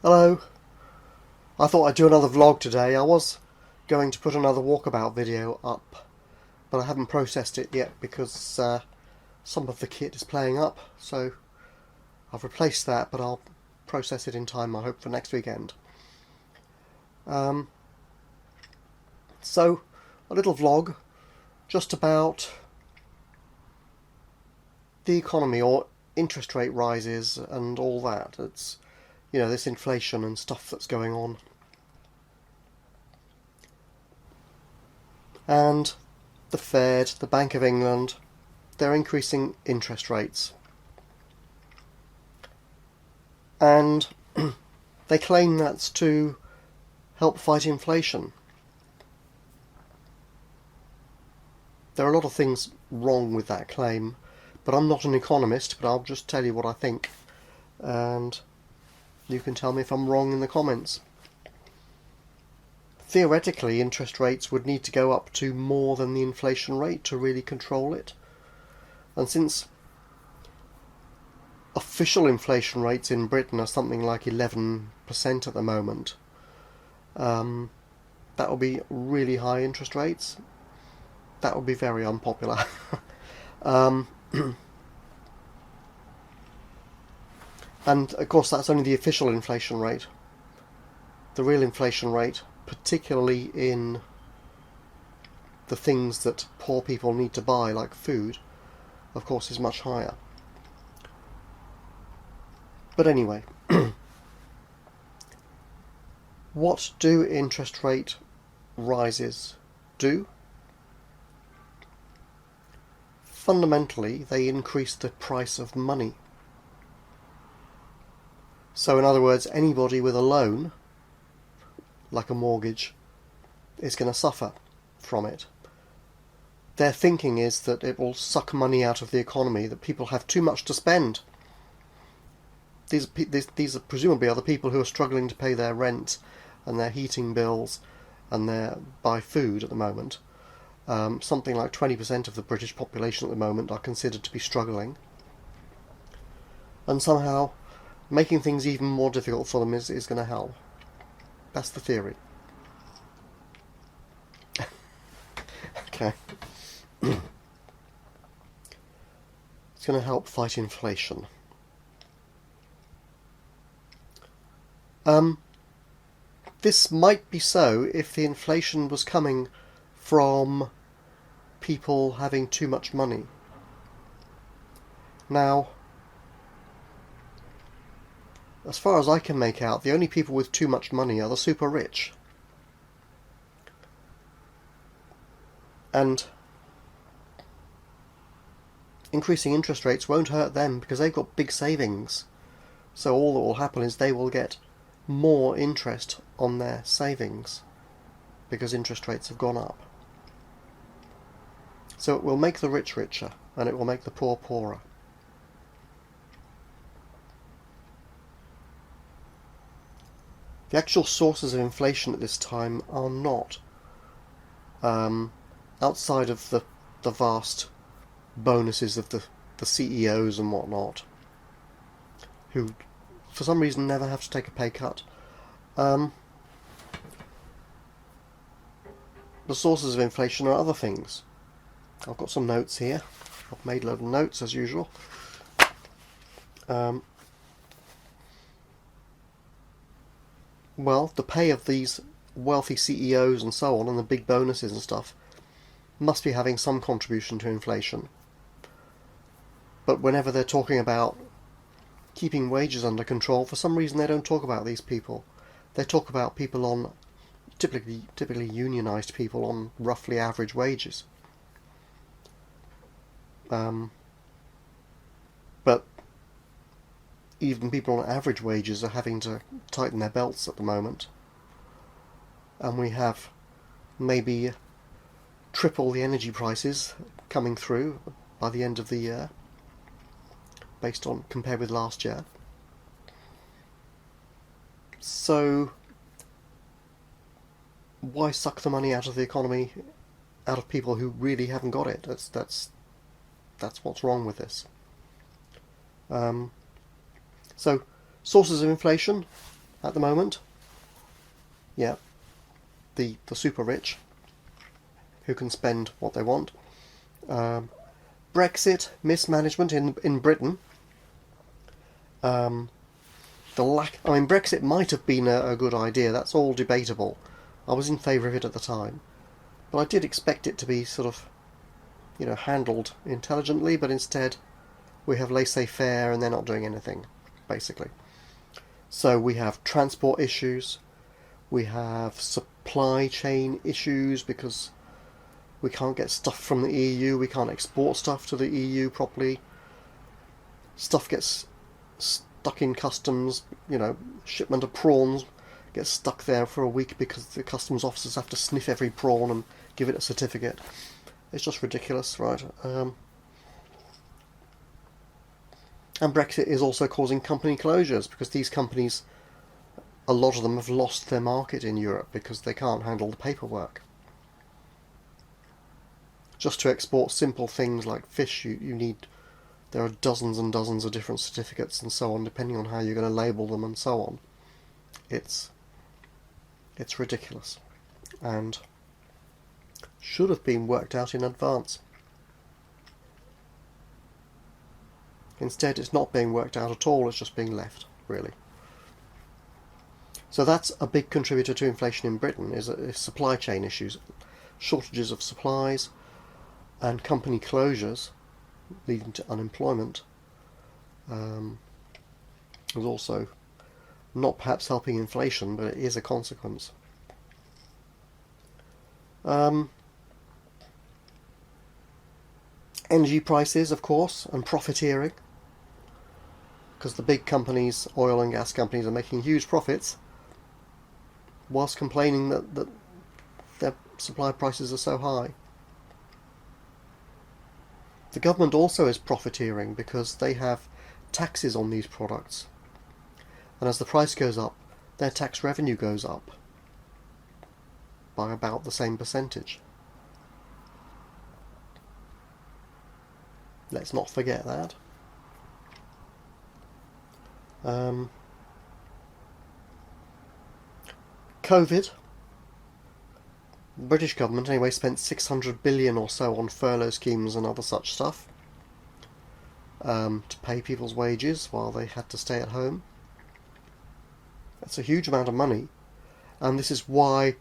Hello. I thought I'd do another vlog today. I was going to put another walkabout video up, but I haven't processed it yet because some of the kit is playing up, so I've replaced that, but I'll process it in time, I hope, for next weekend. So, a little vlog just about the economy, or interest rate rises and all that. It's, you know, this inflation and stuff that's going on. And the Fed, the Bank of England, they're increasing interest rates. And they claim that's to help fight inflation. There are a lot of things wrong with that claim, but I'm not an economist, but I'll just tell you what I think, and you can tell me if I'm wrong in the comments. Theoretically, interest rates would need to go up to more than the inflation rate to really control it. And since official inflation rates in Britain are something like 11% at the moment, that would be really high interest rates. That would be very unpopular. And of course that's only the official inflation rate. The real inflation rate, particularly in the things that poor people need to buy, like food, of course is much higher. But anyway, what do interest rate rises do? Fundamentally, they increase the price of money. So in other words, anybody with a loan, like a mortgage, is going to suffer from it. Their thinking is that it will suck money out of the economy, that people have too much to spend. These are presumably are the people who are struggling to pay their rent and their heating bills and buy food at the moment. Something like 20% of the British population at the moment are considered to be struggling. And somehow making things even more difficult for them is going to help. That's the theory. Okay. It's going to help fight inflation. This might be so if the inflation was coming from people having too much money. Now, as far as I can make out, the only people with too much money are the super rich. And increasing interest rates won't hurt them because they've got big savings. So all that will happen is they will get more interest on their savings because interest rates have gone up. So it will make the rich richer and it will make the poor poorer. The actual sources of inflation at this time are not outside of the vast bonuses of the CEOs and whatnot, who for some reason never have to take a pay cut. The sources of inflation are other things. I've got some notes here. I've made a load of notes as usual. Well, the pay of these wealthy CEOs and so on, and the big bonuses and stuff, must be having some contribution to inflation. But whenever they're talking about keeping wages under control, for some reason they don't talk about these people. They talk about people on, typically unionised people on roughly average wages. But even people on average wages are having to tighten their belts at the moment. And we have maybe triple the energy prices coming through by the end of the year, compared with last year. So why suck the money out of the economy, out of people who really haven't got it? That's what's wrong with this. So, sources of inflation, at the moment. Yeah, the super rich who can spend what they want. Brexit mismanagement in Britain. Brexit might have been a good idea. That's all debatable. I was in favour of it at the time, but I did expect it to be sort of, handled intelligently. But instead, we have laissez-faire, and they're not doing anything, basically. So we have transport issues. We have supply chain issues because we can't get stuff from the EU. We can't export stuff to the EU properly. Stuff gets stuck in customs. Shipment of prawns gets stuck there for a week because the customs officers have to sniff every prawn and give it a certificate. It's just ridiculous, right? And Brexit is also causing company closures because these companies, a lot of them have lost their market in Europe because they can't handle the paperwork. Just to export simple things like fish, there are dozens and dozens of different certificates and so on, depending on how you're going to label them and so on. It's ridiculous, and should have been worked out in advance. Instead, it's not being worked out at all, it's just being left, really. So that's a big contributor to inflation in Britain, is supply chain issues, shortages of supplies, and company closures leading to unemployment. Is also not perhaps helping inflation, but it is a consequence. Energy prices, of course, and profiteering, because the big companies, oil and gas companies, are making huge profits whilst complaining that their supply prices are so high. The government also is profiteering because they have taxes on these products, and as the price goes up, their tax revenue goes up by about the same percentage. Let's not forget that. COVID. The British government anyway spent 600 billion or so on furlough schemes and other such stuff to pay people's wages while they had to stay at home. That's a huge amount of money, and this is why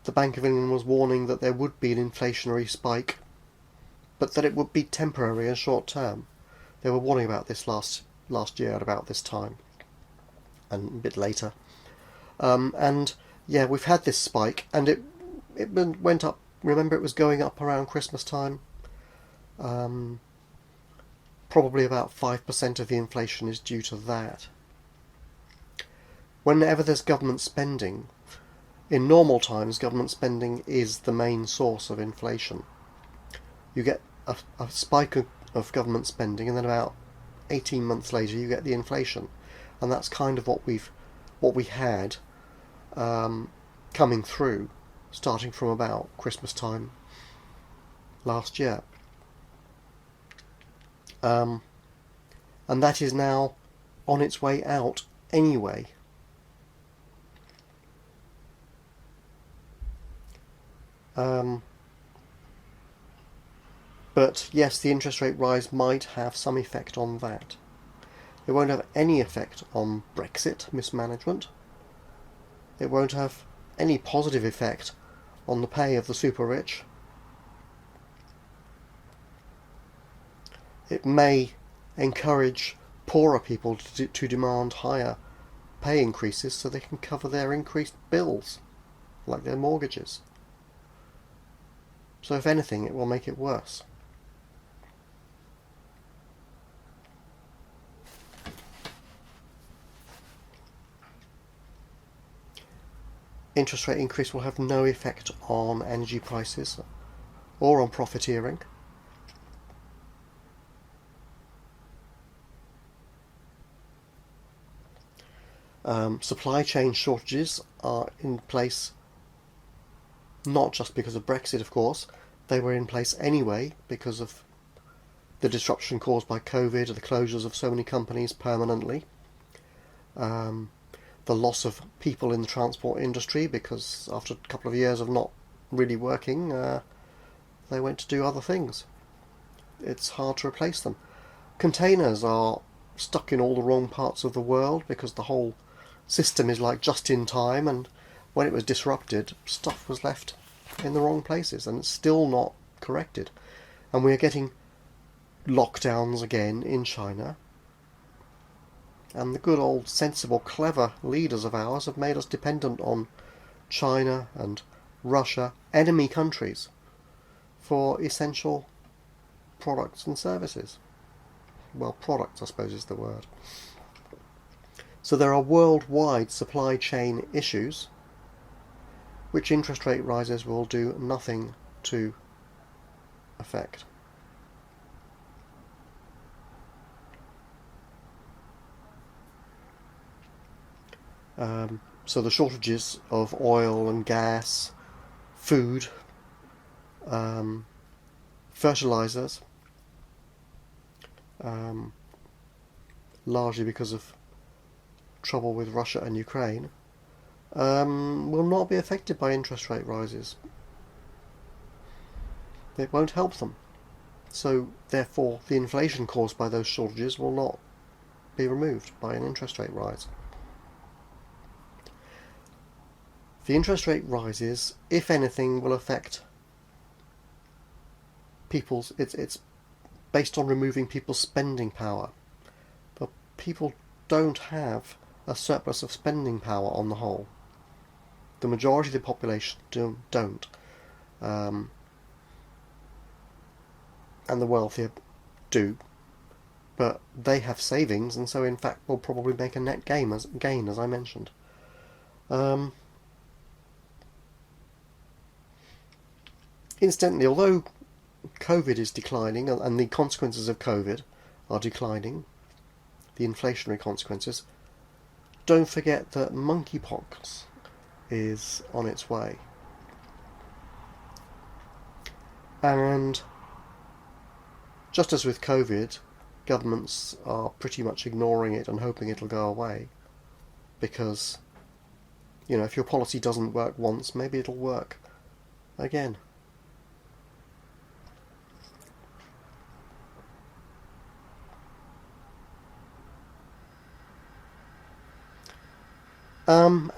the Bank of England was warning that there would be an inflationary spike, but that it would be temporary and short term. They were warning about this last year at about this time, and a bit later. And yeah, we've had this spike, and it went up. Remember, it was going up around Christmas time. Probably about 5% of the inflation is due to that. Whenever there's government spending, in normal times, government spending is the main source of inflation. You get a spike of government spending, and then about 18 months later you get the inflation, and that's kind of what we had coming through, starting from about Christmas time last year. And that is now on its way out anyway. But yes, the interest rate rise might have some effect on that. It won't have any effect on Brexit mismanagement. It won't have any positive effect on the pay of the super rich. It may encourage poorer people to demand higher pay increases so they can cover their increased bills, like their mortgages. So if anything, it will make it worse. Interest rate increase will have no effect on energy prices or on profiteering. Supply chain shortages are in place not just because of Brexit, of course. They were in place anyway because of the disruption caused by COVID or the closures of so many companies permanently. The the loss of people in the transport industry, because after a couple of years of not really working, they went to do other things. It's hard to replace them. Containers are stuck in all the wrong parts of the world because the whole system is like just in time, and when it was disrupted, stuff was left in the wrong places, and it's still not corrected. And we are getting lockdowns again in China, and the good old sensible clever leaders of ours have made us dependent on China and Russia, enemy countries, for essential products and services. Well, products I suppose is the word. So there are worldwide supply chain issues which interest rate rises will do nothing to affect. So the shortages of oil and gas, food, fertilizers, largely because of trouble with Russia and Ukraine, will not be affected by interest rate rises. It won't help them. So therefore the inflation caused by those shortages will not be removed by an interest rate rise. The interest rate rises, if anything, will affect people's... It's based on removing people's spending power. But people don't have a surplus of spending power on the whole. The majority of the population don't. And the wealthier do. But they have savings, and so in fact will probably make a net gain, as I mentioned. Incidentally, although COVID is declining, and the consequences of COVID are declining, the inflationary consequences, don't forget that monkeypox is on its way. And just as with COVID, governments are pretty much ignoring it and hoping it'll go away, because, you know, if your policy doesn't work once, maybe it'll work again.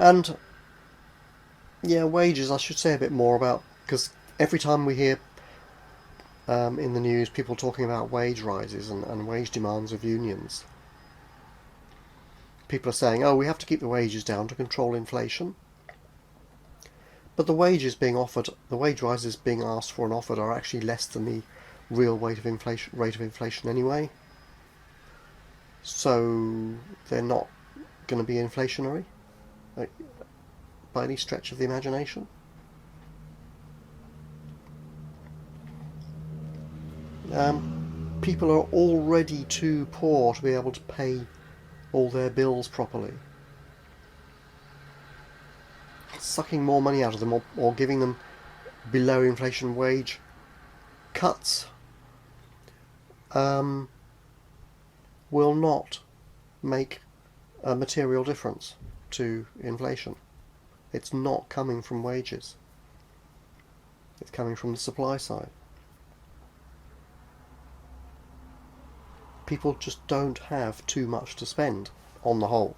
And yeah, wages I should say a bit more about, because every time we hear in the news people talking about wage rises and wage demands of unions, people are saying, oh, we have to keep the wages down to control inflation. But the wages being offered, the wage rises being asked for and offered, are actually less than the real rate of inflation anyway. So they're not going to be inflationary by any stretch of the imagination. People are already too poor to be able to pay all their bills properly. Sucking more money out of them, or giving them below inflation wage cuts will not make a material difference to inflation. It's not coming from wages. It's coming from the supply side. People just don't have too much to spend on the whole,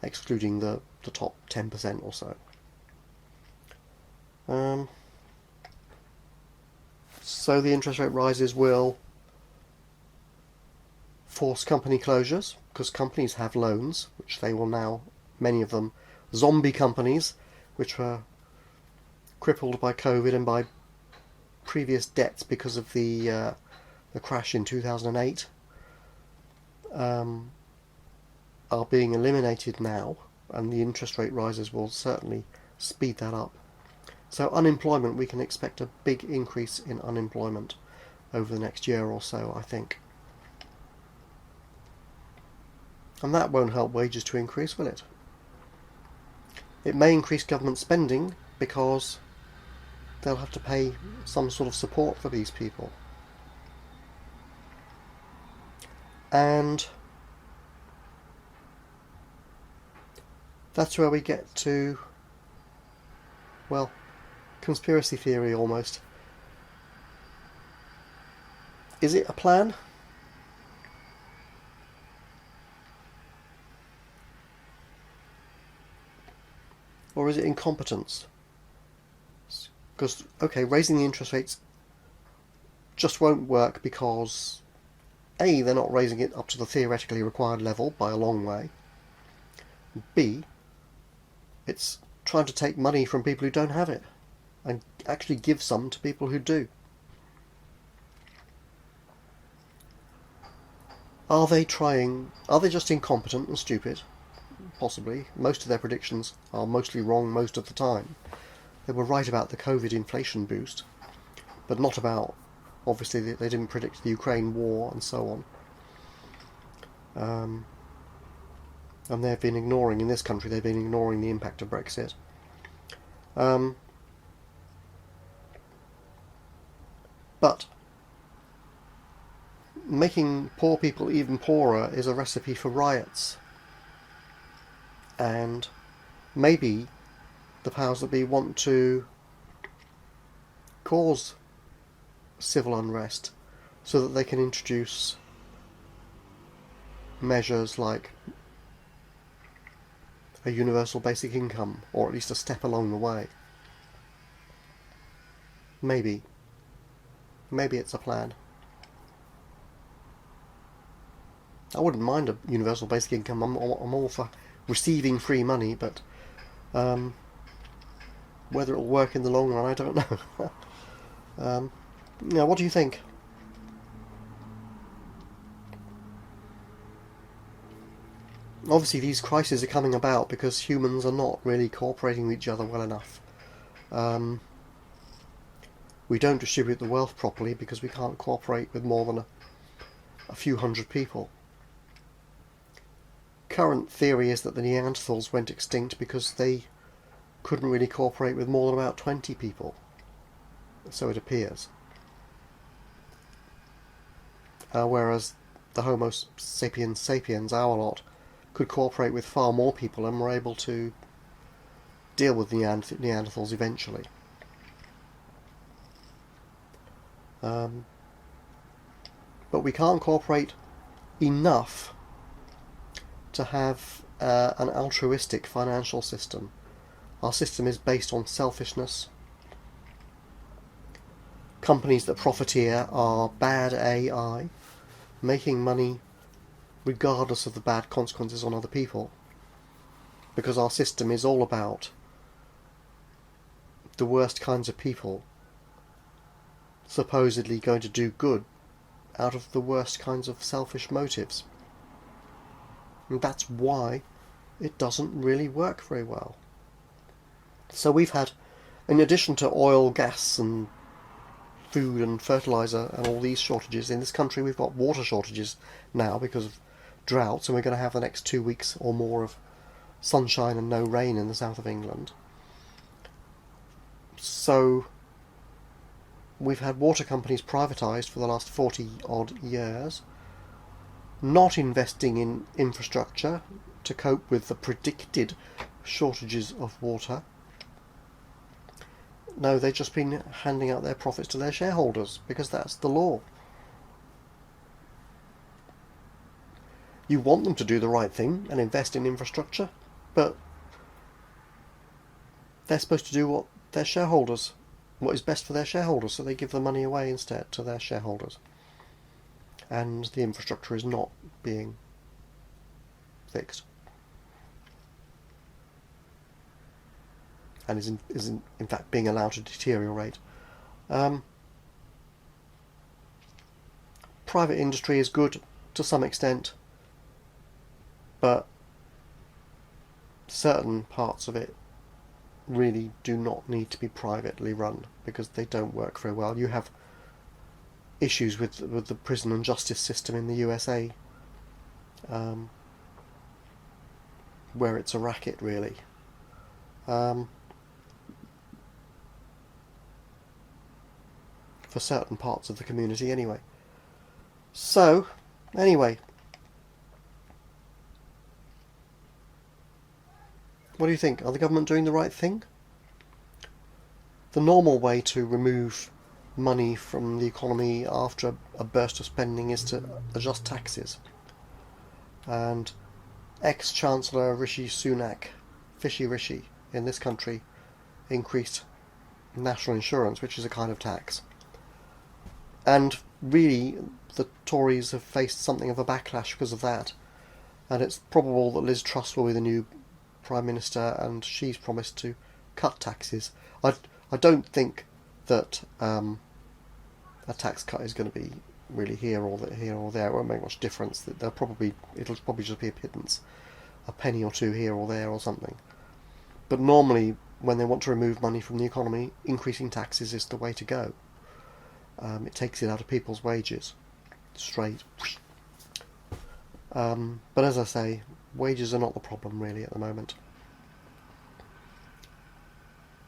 excluding the top 10% or so. So the interest rate rises will force company closures, because companies have loans, which they will now, many of them, zombie companies, which were crippled by COVID and by previous debts because of the crash in 2008, are being eliminated now, and the interest rate rises will certainly speed that up. So unemployment, we can expect a big increase in unemployment over the next year or so, I think. And that won't help wages to increase, will it? It may increase government spending because they'll have to pay some sort of support for these people. And That's where we get to, well, conspiracy theory almost. Is it a plan? Or is it incompetence? Because, okay, raising the interest rates just won't work because A, they're not raising it up to the theoretically required level by a long way. B, it's trying to take money from people who don't have it and actually give some to people who do. Are they just incompetent and stupid? Possibly. Most of their predictions are mostly wrong most of the time. They were right about the COVID inflation boost, but not about, obviously, they didn't predict the Ukraine war and so on. And they've been ignoring, in this country, they've been ignoring the impact of Brexit. But making poor people even poorer is a recipe for riots. And maybe the powers that be want to cause civil unrest so that they can introduce measures like a universal basic income, or at least a step along the way. Maybe it's a plan. I wouldn't mind a universal basic income. I'm all for receiving free money, but whether it'll work in the long run, I don't know. Now, what do you think? Obviously, these crises are coming about because humans are not really cooperating with each other well enough. We don't distribute the wealth properly because we can't cooperate with more than a few hundred people. Current theory is that the Neanderthals went extinct because they couldn't really cooperate with more than about 20 people. So it appears. Whereas the Homo sapiens sapiens, our lot, could cooperate with far more people and were able to deal with the Neanderthals eventually. But we can't cooperate enough to have an altruistic financial system. Our system is based on selfishness. Companies that profiteer are bad AI, making money regardless of the bad consequences on other people, because our system is all about the worst kinds of people supposedly going to do good out of the worst kinds of selfish motives. And that's why it doesn't really work very well. So we've had, in addition to oil, gas and food and fertiliser and all these shortages, in this country we've got water shortages now because of droughts, and we're going to have the next 2 weeks or more of sunshine and no rain in the south of England. So we've had water companies privatised for the last 40 odd years, not investing in infrastructure to cope with the predicted shortages of water. No, they've just been handing out their profits to their shareholders because that's the law. You want them to do the right thing and invest in infrastructure, but they're supposed to do what is best for their shareholders, so they give the money away instead to their shareholders. And the infrastructure is not being fixed. And is in fact being allowed to deteriorate. Private industry is good to some extent, but certain parts of it really do not need to be privately run because they don't work very well. You have issues with the prison and justice system in the USA, where it's a racket really. For certain parts of the community anyway. So, anyway, What do you think? Are the government doing the right thing? The normal way to remove money from the economy after a burst of spending is to adjust taxes. And ex-Chancellor Rishi Sunak, Fishy Rishi, in this country, increased national insurance, which is a kind of tax. And really, the Tories have faced something of a backlash because of that. And it's probable that Liz Truss will be the new Prime Minister, and she's promised to cut taxes. I don't think that a tax cut is going to be really here or there. It won't make much difference. It'll probably just be a pittance, a penny or two here or there or something. But normally, when they want to remove money from the economy, increasing taxes is the way to go. It takes it out of people's wages, straight. But as I say, wages are not the problem really at the moment.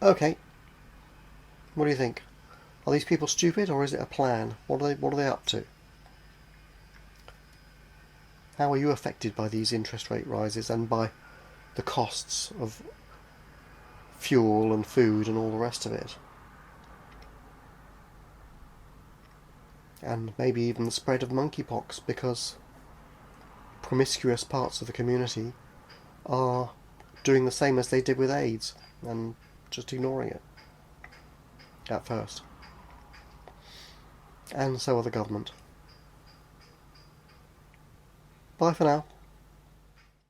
Okay, what do you think? Are these people stupid, or is it a plan? What are they up to? How are you affected by these interest rate rises and by the costs of fuel and food and all the rest of it? And maybe even the spread of monkeypox, because promiscuous parts of the community are doing the same as they did with AIDS and just ignoring it at first. And so are the government. Bye for now.